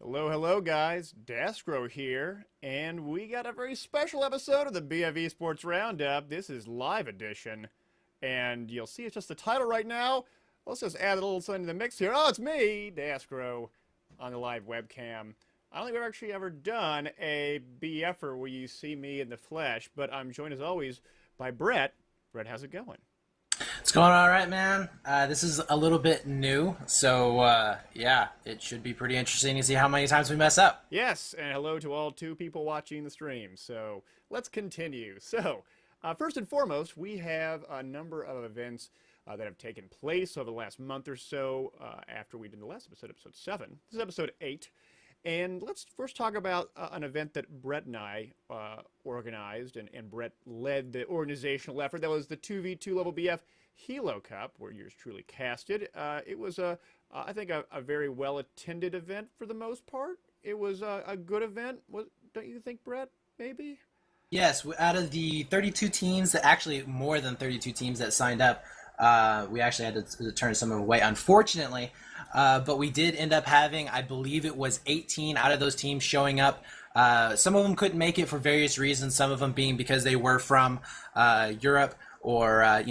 Hello, hello, guys. Dastro here, and we got a very special episode of the BFE Esports Roundup. This is live edition, and you'll see it's just the title right now. Let's just add a little something to the mix here. Oh, it's me, Dastro, on the live webcam. I don't think we've actually ever done a BFer where you see me in the flesh, but I'm joined as always by Brett. Brett, how's it going? It's going all right, man. This is a little bit new, so yeah, it should be pretty interesting to see how many times we mess up. Yes, and hello to all 2 people watching the stream. So let's continue. So, first and foremost, we have a number of events that have taken place over the last month or so after we did the last episode, episode 7. This is episode 8. And let's first talk about an event that Brett and I organized, and Brett led the organizational effort. That was the 2v2 level BF Helo Cup, where yours truly casted. It was, I think, a very well-attended event for the most part. It was a good event, don't you think, Brett, maybe? Yes, out of the 32 teams, actually more than 32 teams that signed up, we actually had to turn some of them away, unfortunately. But we did end up having, I believe it was 18 out of those teams showing up. Some of them couldn't make it for various reasons, some of them being because they were from Europe, or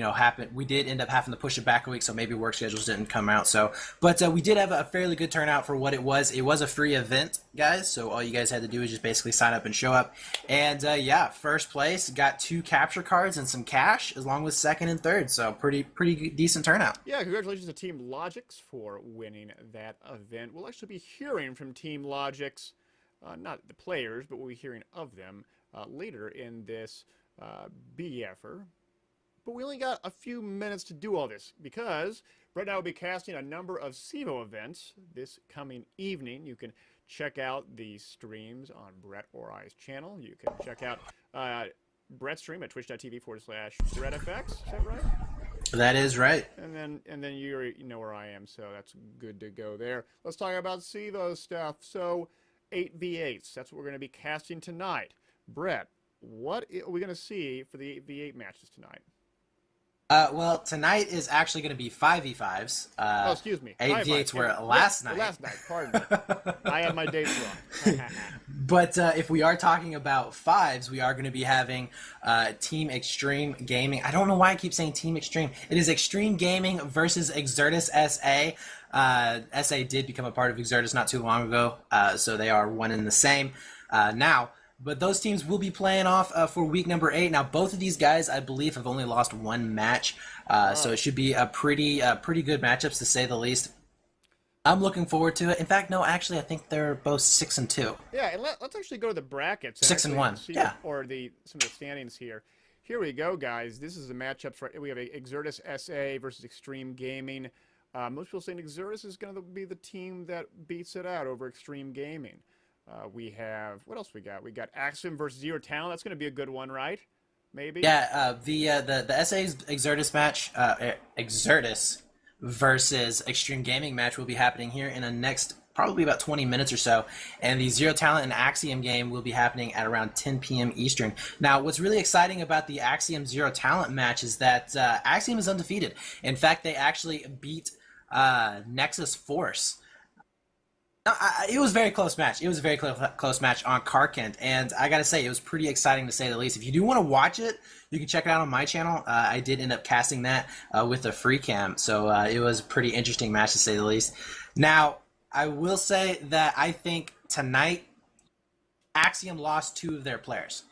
we did end up having to push it back a week, so maybe work schedules didn't come out. But we did have a fairly good turnout for what it was. It was a free event, guys, so all you guys had to do is just basically sign up and show up. And yeah, first place got 2 capture cards and some cash, along with second and third. So pretty decent turnout. Yeah, congratulations to Team Logix for winning that event. We'll actually be hearing from Team Logix, not the players, but we'll be hearing of them later in this BFer. But we only got a few minutes to do all this because Brett and I will be casting a number of CEVO events this coming evening. You can check out the streams on Brett or I's channel. You can check out Brett's stream at twitch.tv/Brettfx. Is that right? That is right. And then you know where I am, so that's good to go there. Let's talk about CEVO stuff. So 8v8s, that's what we're going to be casting tonight. Brett, what are we going to see for the 8v8 matches tonight? Well, tonight is actually going to be 5v5s. Oh, excuse me. 8v8s were last night. Last night, pardon me. I have my dates wrong. But if we are talking about 5s, we are going to be having Team Extreme Gaming. I don't know why I keep saying Team Extreme. It is Extreme Gaming versus Exertus SA. SA did become a part of Exertus not too long ago, so they are one and the same now. But those teams will be playing off for week number 8. Now, both of these guys, I believe, have only lost 1 match. So it should be a pretty good matchups, to say the least. I'm looking forward to it. In fact, no, actually, I think they're both 6-2. Yeah, and let's actually go to the brackets. 6-1, yeah. Or some of the standings here. Here we go, guys. This is the matchups. Right, we have Exertus SA versus Extreme Gaming. Most people saying Exertus is going to be the team that beats it out over Extreme Gaming. We have, what else we got? We got Axiom versus Zero Talent. That's going to be a good one, right? Maybe? Yeah, the SA's Exertus match, Exertus versus Extreme Gaming match will be happening here in the next probably about 20 minutes or so. And the Zero Talent and Axiom game will be happening at around 10 p.m. Eastern. Now, what's really exciting about the Axiom Zero Talent match is that Axiom is undefeated. In fact, they actually beat Nexus Force. It was a very close match. It was a very close match on Karkent, and I gotta say, it was pretty exciting, to say the least. If you do want to watch it, you can check it out on my channel. I did end up casting that with a free cam, so it was a pretty interesting match, to say the least. Now, I will say that I think tonight, Axiom lost 2 of their players.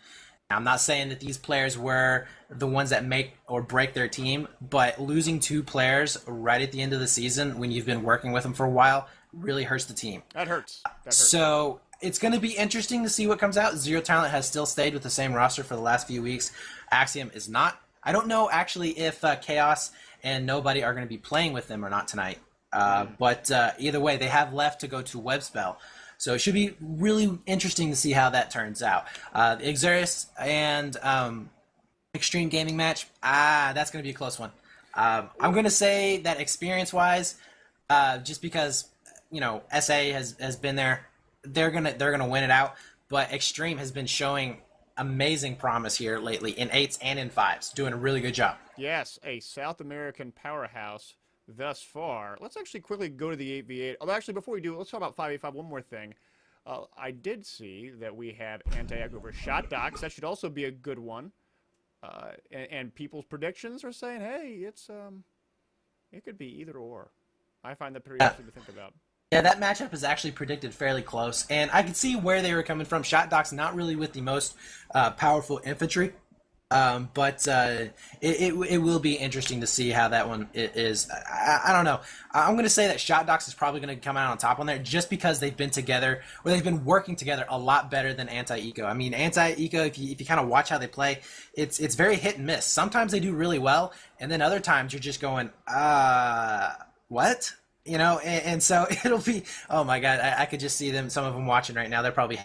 Now, I'm not saying that these players were the ones that make or break their team, but losing 2 players right at the end of the season, when you've been working with them for a while, really hurts the team. That hurts. So it's going to be interesting to see what comes out. Zero Talent has still stayed with the same roster for the last few weeks. Axiom is not. I don't know, actually, if Chaos and Nobody are going to be playing with them or not tonight. But either way, they have left to go to Webspell. So it should be really interesting to see how that turns out. Exertus and Extreme Gaming match, that's going to be a close one. I'm going to say that experience-wise, just because, SA has been there, they're gonna win it out. But Extreme has been showing amazing promise here lately in 8s and in 5s, doing a really good job. Yes, a South American powerhouse thus far. Let's actually quickly go to the 8v8. Oh, actually, before we do, let's talk about 5v5. One more thing. I did see that we have anti-echo over shot docs. That should also be a good one. And people's predictions are saying, hey, it could be either or. I find that pretty interesting to think about. Yeah, that matchup is actually predicted fairly close, and I can see where they were coming from. Shot Doc's not really with the most powerful infantry, but it will be interesting to see how that one is. I don't know. I'm going to say that Shot Docs is probably going to come out on top on there just because they've been together, or they've been working together a lot better than Anti-Eco. I mean, Anti-Eco, if you kind of watch how they play, it's very hit and miss. Sometimes they do really well, and then other times you're just going, what? You know, and so it'll be, oh my god, I could just see them, some of them watching right now. They're probably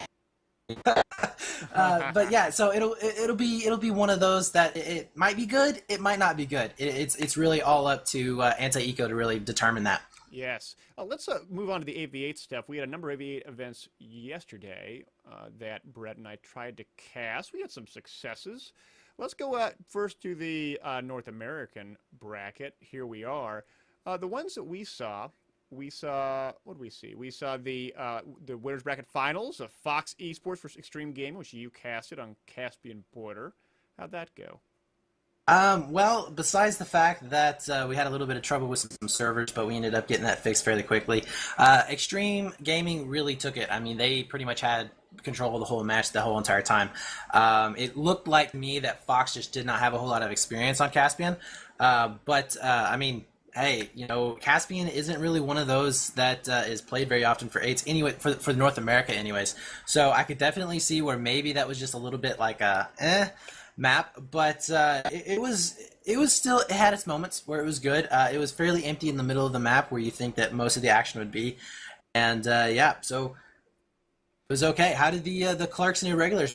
but yeah, so it'll be one of those that it might be good, it might not be good. It's really all up to Anti-Eco to really determine that. Yes. Let's move on to the 8v8 stuff. We had a number of 8v8 events yesterday that Brett and I tried to cast. We had some successes. Let's go first to the North American bracket. Here we are. The ones that we saw, what did we see? We saw the winners bracket finals of Fox Esports versus Extreme Gaming, which you casted on Caspian Border. How'd that go? Well, besides the fact that we had a little bit of trouble with some servers, but we ended up getting that fixed fairly quickly. Extreme Gaming really took it. I mean, they pretty much had control of the whole match the whole entire time. It looked like to me that Fox just did not have a whole lot of experience on Caspian, but I mean, hey, you know, Caspian isn't really one of those that is played very often for eights anyway, for North America anyways. So I could definitely see where maybe that was just a little bit like a map, but it was still, it had its moments where it was good. It was fairly empty in the middle of the map where you think that most of the action would be, and yeah, so it was okay. How did the Clerks and Irregulars?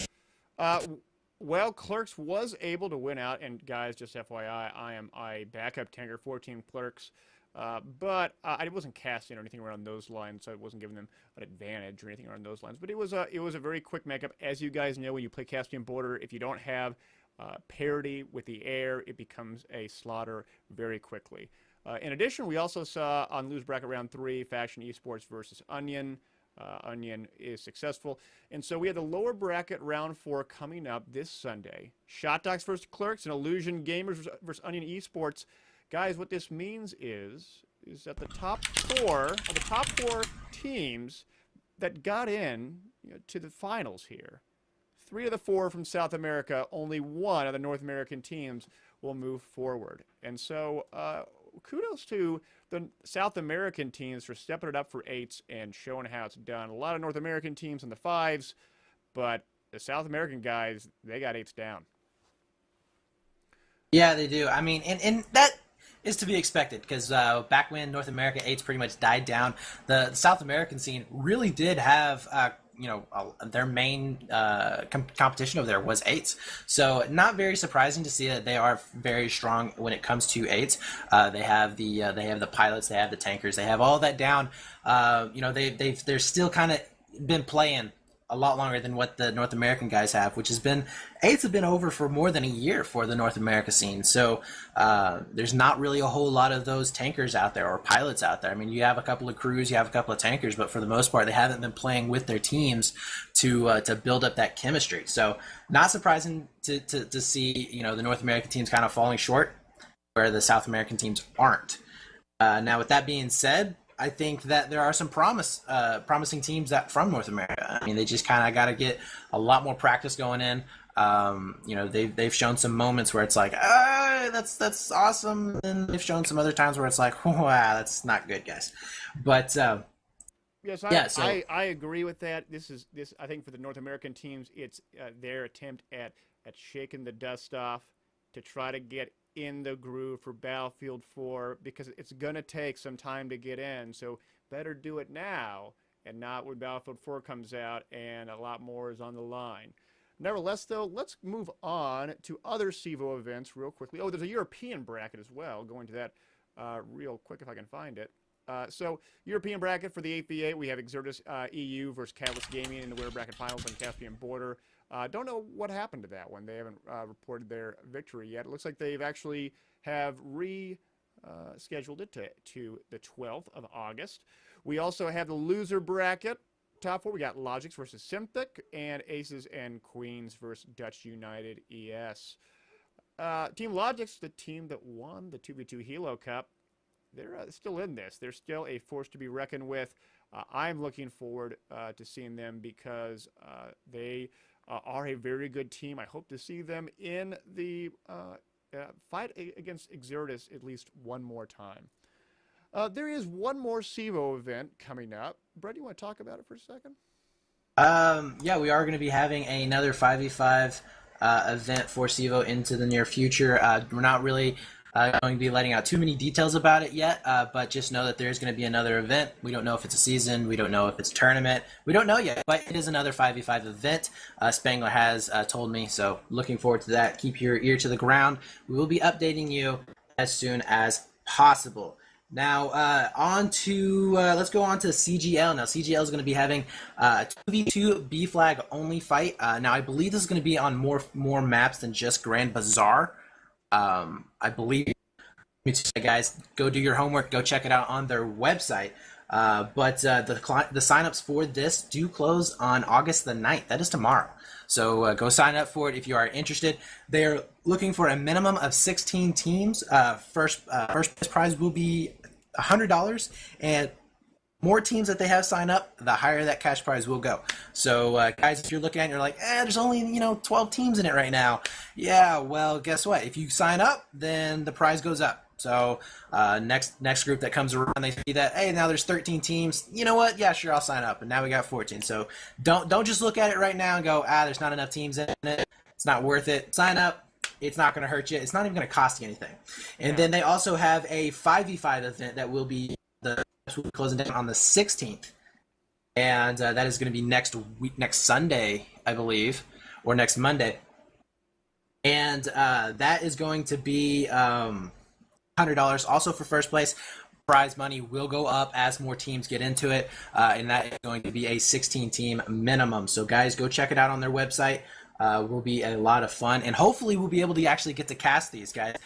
Well, Clerks was able to win out, and guys, just FYI, I am a backup tanker for Team Clerks, but I wasn't casting or anything around those lines, so I wasn't giving them an advantage or anything around those lines. But it was a very quick matchup. As you guys know, when you play Caspian Border, if you don't have parity with the air, it becomes a slaughter very quickly. In addition, we also saw on Lose Bracket Round 3, Faction Esports versus Onion. Onion is successful. And so we have the lower bracket round 4 coming up this Sunday. Shot Docs versus Clerks and Illusion Gamers versus Onion Esports. Guys, what this means is that the top four teams that got in, you know, to the finals here, 3 of the 4 from South America, only 1 of the North American teams will move forward. And so kudos to the South American teams for stepping it up for 8s and showing how it's done. A lot of North American teams in the 5s, but the South American guys, they got 8s down. Yeah, they do. I mean, and that is to be expected because back when North America 8s pretty much died down, the South American scene really did have their main competition over there was 8s. So not very surprising to see that they are very strong when it comes to 8s. They have the pilots, they have the tankers, they have all that down. They're still kind of been playing a lot longer than what the North American guys have, which has been, 8s have been over for more than a year for the North America scene. So there's not really a whole lot of those tankers out there or pilots out there. I mean, you have a couple of crews, you have a couple of tankers, but for the most part, they haven't been playing with their teams to build up that chemistry. So not surprising to see, you know, the North American teams kind of falling short where the South American teams aren't. Now, with that being said, I think that there are some promising teams from North America. I mean, they just kind of got to get a lot more practice going in. They've shown some moments where it's like, that's awesome, and they've shown some other times where it's like, wow, that's not good, guys. But yes, I agree with that. This I think for the North American teams, it's their attempt at shaking the dust off to try to get in the groove for Battlefield 4, because it's going to take some time to get in. So better do it now and not when Battlefield 4 comes out and a lot more is on the line. Nevertheless, though, let's move on to other CEVO events real quickly. Oh, there's a European bracket as well. Going to that real quick if I can find it. So European bracket for the 8v8, we have Exertus EU versus Catalyst Gaming in the winner bracket finals on Caspian Border. Don't know what happened to that one. They haven't reported their victory yet. It looks like they've actually have scheduled it to the 12th of August. We also have the loser bracket. Top four, we got Logics versus Synthic, and Aces and Queens versus Dutch United ES. Team Logics, the team that won the 2v2 Helo Cup, they're still in this. They're still a force to be reckoned with. I'm looking forward to seeing them because they are a very good team. I hope to see them in the fight against Exertus at least one more time. There is one more CEVO event coming up. Brett, you want to talk about it for a second? Yeah, we are going to be having another 5v5 event for CEVO into the near future. We're not really going to be letting out too many details about it yet, but just know that there's going to be another event. We don't know if it's a season. We don't know if it's a tournament. We don't know yet, but it is another 5v5 event. Spangler has told me, so looking forward to that. Keep your ear to the ground. We will be updating you as soon as possible. Now, let's go on to CGL. Now, CGL is going to be having a 2v2 B flag only fight. Now, I believe this is going to be on more maps than just Grand Bazaar. I believe, guys, go do your homework, go check it out on their website. But the signups for this do close on August the 9th. That is tomorrow. So go sign up for it if you are interested. They're looking for a minimum of 16 teams. First prize will be $100, and more teams that they have sign up, the higher that cash prize will go. So guys, if you're looking at it and you're like, there's only 12 teams in it right now. Yeah, well, guess what? If you sign up, then the prize goes up. So next group that comes around, they see that, hey, now there's 13 teams. You know what? Yeah, sure, I'll sign up. And now we got 14. So don't just look at it right now and go, there's not enough teams in it. It's not worth it. Sign up. It's not going to hurt you. It's not even going to cost you anything. And then they also have a 5v5 event that will be closing down on the 16th. And that is going to be next Sunday, I believe, or next Monday. And that is going to be $100 also for first place. Prize money will go up as more teams get into it, and that is going to be a 16 team minimum. So guys, go check it out on their website. Will be a lot of fun, and hopefully we'll be able to actually get to cast these guys.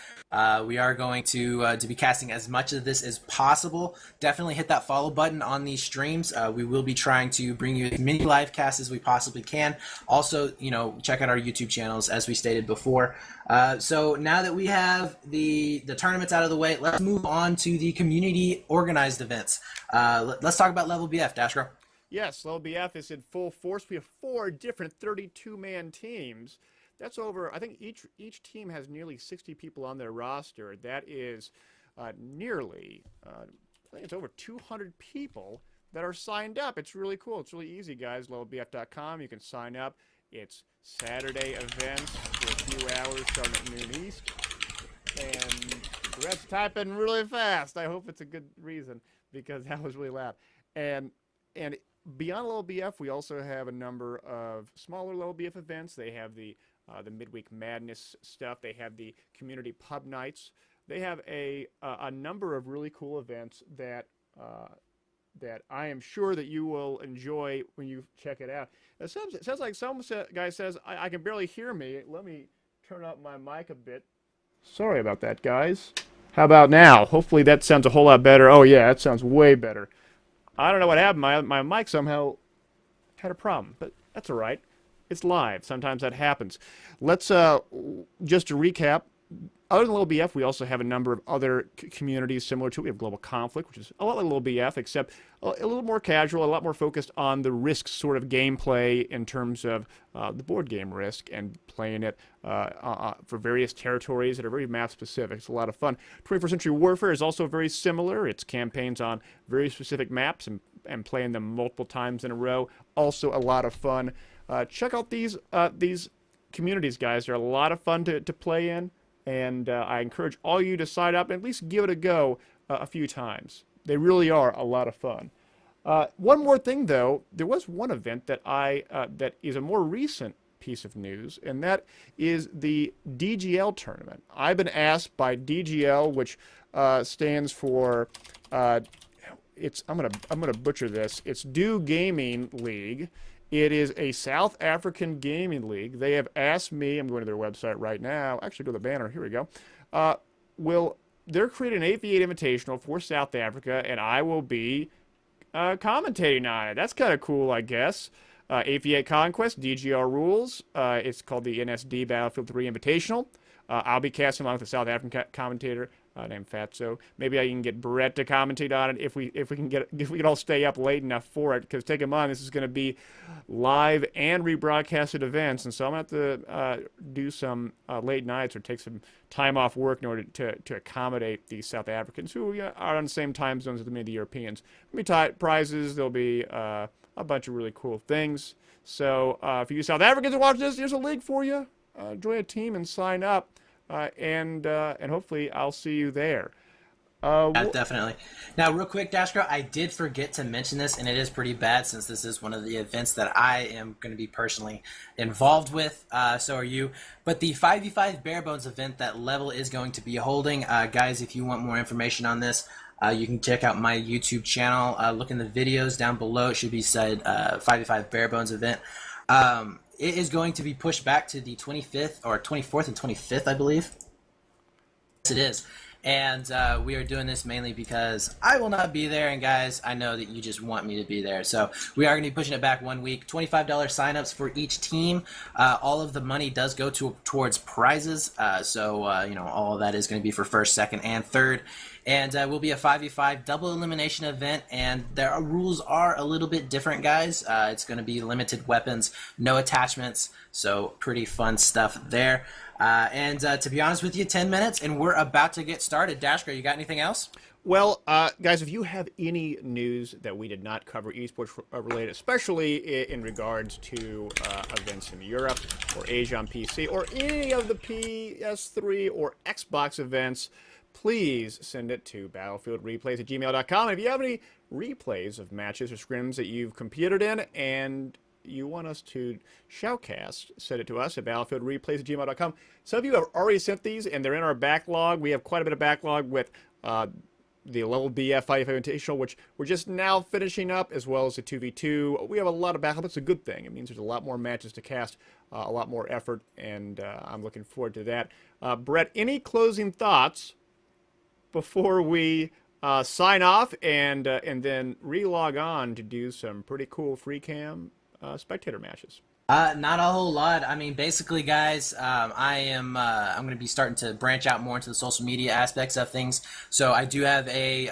We are going to be casting as much of this as possible. Definitely hit that follow button on these streams. We will be trying to bring you as many live casts as we possibly can. Also, check out our YouTube channels as we stated before. So now that we have the tournaments out of the way, let's move on to the community organized events. Let's talk about Level BF, Dashgirl. Yes, Level BF is in full force. We have 4 different 32-man teams. That's over, I think each team has nearly 60 people on their roster. That is nearly, I think it's over 200 people that are signed up. It's really cool. It's really easy, guys. LevelBF.com. You can sign up. It's Saturday events for a few hours starting at noon East. And the rest typing really fast. I hope it's a good reason because that was really loud. And beyond Level BF, we also have a number of smaller Level BF events. They have the Midweek Madness stuff. They have the community pub nights. They have a number of really cool events that I am sure that you will enjoy when you check it out. It sounds like some guy says, I can barely hear me. Let me turn up my mic a bit. Sorry about that, guys. How about now? Hopefully that sounds a whole lot better. Oh, yeah, that sounds way better. I don't know what happened. My mic somehow had a problem, but that's all right. It's live. Sometimes that happens. Let's just to recap. Other than Little BF, we also have a number of other communities similar to it. We have Global Conflict, which is a lot like Little BF, except a little more casual, a lot more focused on the risk sort of gameplay in terms of the board game risk and playing it for various territories that are very map specific. It's a lot of fun. 21st Century Warfare is also very similar. It's campaigns on very specific maps and playing them multiple times in a row. Also a lot of fun. Check out these communities, guys. They're a lot of fun to play in. And I encourage all you to sign up and at least give it a go a few times. They really are a lot of fun. One more thing, though. There was one event that that is a more recent piece of news, and that is the DGL tournament. I've been asked by DGL, which stands for I'm gonna butcher this. It's Do Gaming League. It is a South African gaming league. They have asked me, I'm going to their website right now, actually go to the banner, here we go. Will they're creating an 8v8 invitational for South Africa, and I will be commentating on it. That's kind of cool, I guess. 8v8 Conquest, DGR rules. It's called the NSD Battlefield 3 Invitational. I'll be casting along with a South African commentator named Fatso. Maybe I can get Brett to commentate on it if we can all stay up late enough for it. Because take in mind, this is going to be live and rebroadcasted events, and so I'm going to have to do some late nights or take some time off work in order to accommodate the South Africans who are on the same time zones as many of the Europeans. There'll be prizes. There'll be a bunch of really cool things. So for you South Africans who watch this, here's a link for you. Join a team and sign up. And hopefully I'll see you there. Yeah, definitely. Now, real quick, Dashko, I did forget to mention this, and it is pretty bad since this is one of the events that I am going to be personally involved with. So are you. But the 5v5 Bare Bones event that Level is going to be holding, guys, if you want more information on this, you can check out my YouTube channel. Look in the videos down below. It should be said 5v5 Bare Bones event. It is going to be pushed back to the 25th or 24th and 25th, I believe. Yes, it is. And we are doing this mainly because I will not be there. And guys, I know that you just want me to be there. So we are going to be pushing it back 1 week. $25 signups for each team. All of the money does go towards prizes. So all of that is going to be for first, second, and third. And will be a 5v5 double elimination event, and their rules are a little bit different, guys. It's going to be limited weapons, no attachments, so pretty fun stuff there. And to be honest with you, 10 minutes, and we're about to get started. Dashko, you got anything else? Well, guys, if you have any news that we did not cover esports related, especially in regards to events in Europe or Asia on PC or any of the PS3 or Xbox events, please send it to battlefieldreplays@gmail.com. If you have any replays of matches or scrims that you've competed in and you want us to shoutcast, send it to us at battlefieldreplays@gmail.com. Some of you have already sent these, and they're in our backlog. We have quite a bit of backlog with the level BF Fight Invitational, which we're just now finishing up, as well as the 2v2. We have a lot of backlog. That's a good thing. It means there's a lot more matches to cast, a lot more effort, and I'm looking forward to that. Brett, any closing thoughts before we sign off and then re-log on to do some pretty cool free cam spectator matches? Not a whole lot. I mean, basically, guys, I'm going to be starting to branch out more into the social media aspects of things. So I do have a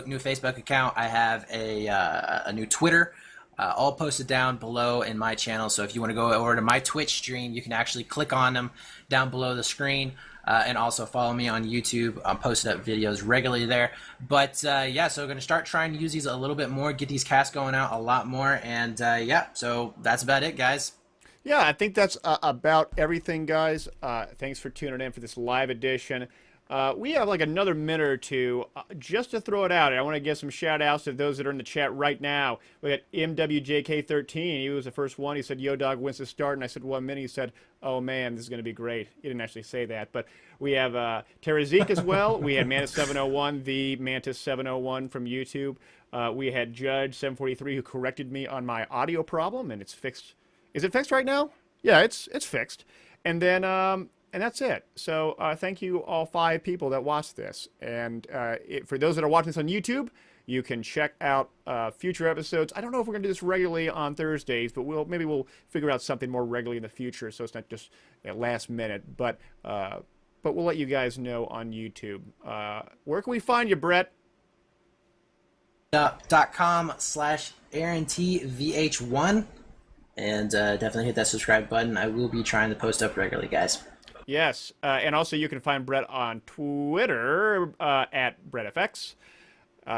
new Facebook account. I have a new Twitter, all posted down below in my channel. So if you want to go over to my Twitch stream, you can actually click on them down below the screen. And also follow me on YouTube. I'm posting up videos regularly there. But yeah, so we're going to start trying to use these a little bit more, get these casts going out a lot more. And yeah, so that's about it, guys. Yeah, I think that's about everything, guys. Thanks for tuning in for this live edition. We have like another minute or two just to throw it out. I want to give some shout outs to those that are in the chat right now. We got MWJK13. He was the first one. He said, Yo Dog wins to start. And I said, 1 minute. He said, oh man, this is going to be great. He didn't actually say that. But we have Terazik as well. We had Mantis701, the Mantis701 from YouTube. We had Judge743 who corrected me on my audio problem, and it's fixed. Is it fixed right now? Yeah, it's fixed. And then and that's it. So thank you all 5 people that watched this. And for those that are watching this on YouTube, you can check out future episodes. I don't know if we're going to do this regularly on Thursdays, but maybe we'll figure out something more regularly in the future, so it's not just at last minute. But we'll let you guys know on YouTube. Where can we find you, Brett? .com/AaronTVH1, and definitely hit that subscribe button. I will be trying to post up regularly, guys. Yes, and also you can find Brett on Twitter at Brettfx.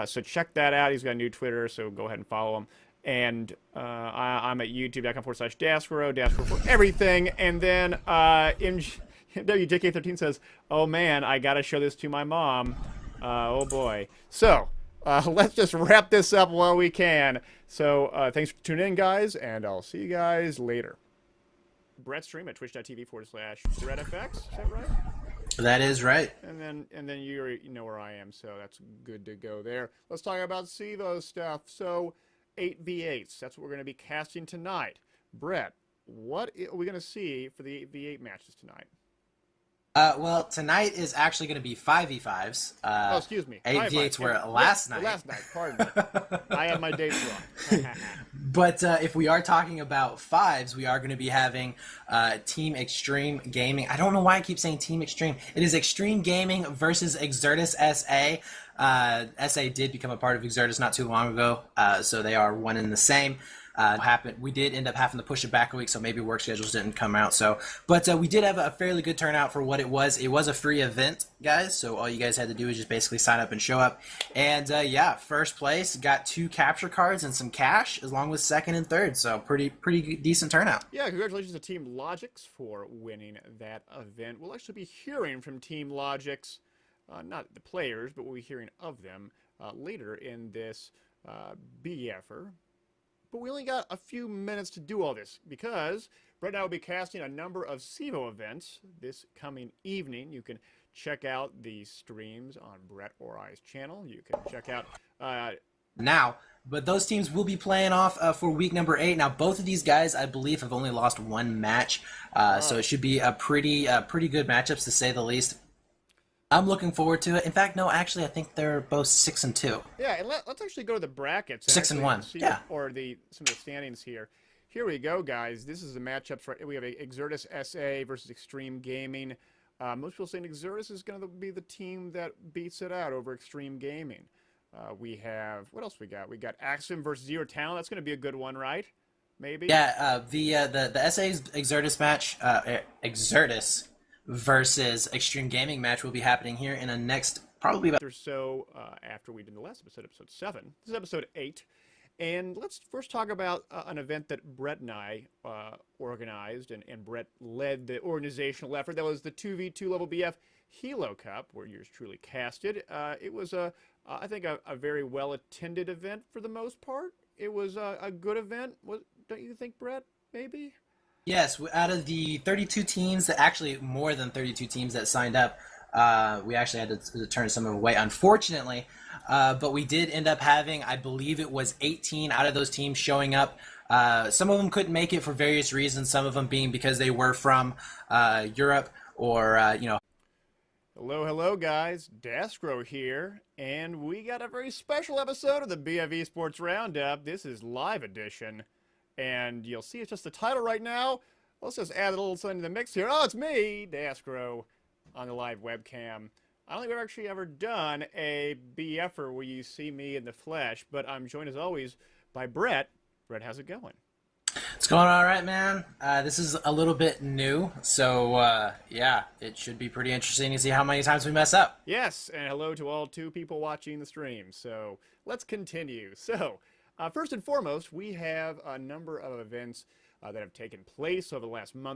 So check that out. He's got a new Twitter, so go ahead and follow him. And I'm at youtube.com/Daskro for everything. And then WJK13 says, oh man, I got to show this to my mom. Oh boy. So let's just wrap this up while we can. So thanks for tuning in, guys, and I'll see you guys later. Brett stream at twitch.tv/BrettFX. Is that right? That is right. And then you know where I am, so that's good to go there. Let's talk about CEVO stuff. So 8v8s. That's what we're going to be casting tonight. Brett, what are we going to see for the 8v8 matches tonight? Well, tonight is actually going to be 5v5s. Oh, excuse me. 8v8s were Yeah, last night. Last night, pardon me. I have my dates wrong. But if we are talking about fives, we are going to be having Team Extreme Gaming. I don't know why I keep saying Team Extreme. It is Extreme Gaming versus Exertus SA. SA did become a part of Exertus not too long ago, so they are one and the same. We did end up having to push it back a week, so maybe work schedules didn't come out. But we did have a fairly good turnout for what it was. It was a free event, guys, so all you guys had to do is just basically sign up and show up. And yeah, first place got 2 capture cards and some cash, along with second and third. So pretty decent turnout. Yeah, congratulations to Team Logix for winning that event. We'll actually be hearing from Team Logix, not the players, but we'll be hearing of them later in this BFer. But we only got a few minutes to do all this because Brett and I will be casting a number of CEVO events this coming evening. You can check out the streams on Brett or I's channel. You can check out now, but those teams will be playing off for week number 8. Now, both of these guys, I believe, have only lost 1 match, so it should be a pretty good matchups to say the least. I'm looking forward to it. In fact, no, actually, I think they're both 6-2. Yeah, and let's actually go to the brackets. 6-1. Yeah. Or some of the standings here. Here we go, guys. This is the matchups. Right, we have Exertus SA versus Extreme Gaming. Most people saying Exertus is going to be the team that beats it out over Extreme Gaming. We have, what else we got? We got Axiom versus Zero Talent. That's going to be a good one, right? Maybe. Yeah. The SA's Exertus match, Exertus versus Extreme Gaming match will be happening here in the next probably about or so after we did the last episode, episode 7. This is episode 8. And let's first talk about an event that Brett and I organized, and Brett led the organizational effort. That was the 2v2 level BF Helo Cup, where yours truly casted. It was, I think, a very well-attended event for the most part. It was a good event. Don't you think, Brett, maybe? Yes, out of the 32 teams, actually more than 32 teams that signed up, we actually had to turn some of them away, unfortunately. But we did end up having, I believe it was 18 out of those teams showing up. Some of them couldn't make it for various reasons, some of them being because they were from Europe or, Hello, guys. Dasgro here, and we got a very special episode of the BF Esports Roundup. This is live edition. And you'll see it's just the title right now. Let's just add a little something to the mix here. Oh, it's me, Dasgro, on the live webcam. I don't think we've actually ever done a BFer where you see me in the flesh, but I'm joined as always by Brett. Brett, how's it going? It's going all right, man. This is a little bit new, so yeah, it should be pretty interesting to see how many times we mess up. Yes, and hello to all 2 people watching the stream. So let's continue. So first and foremost, we have a number of events that have taken place over the last month.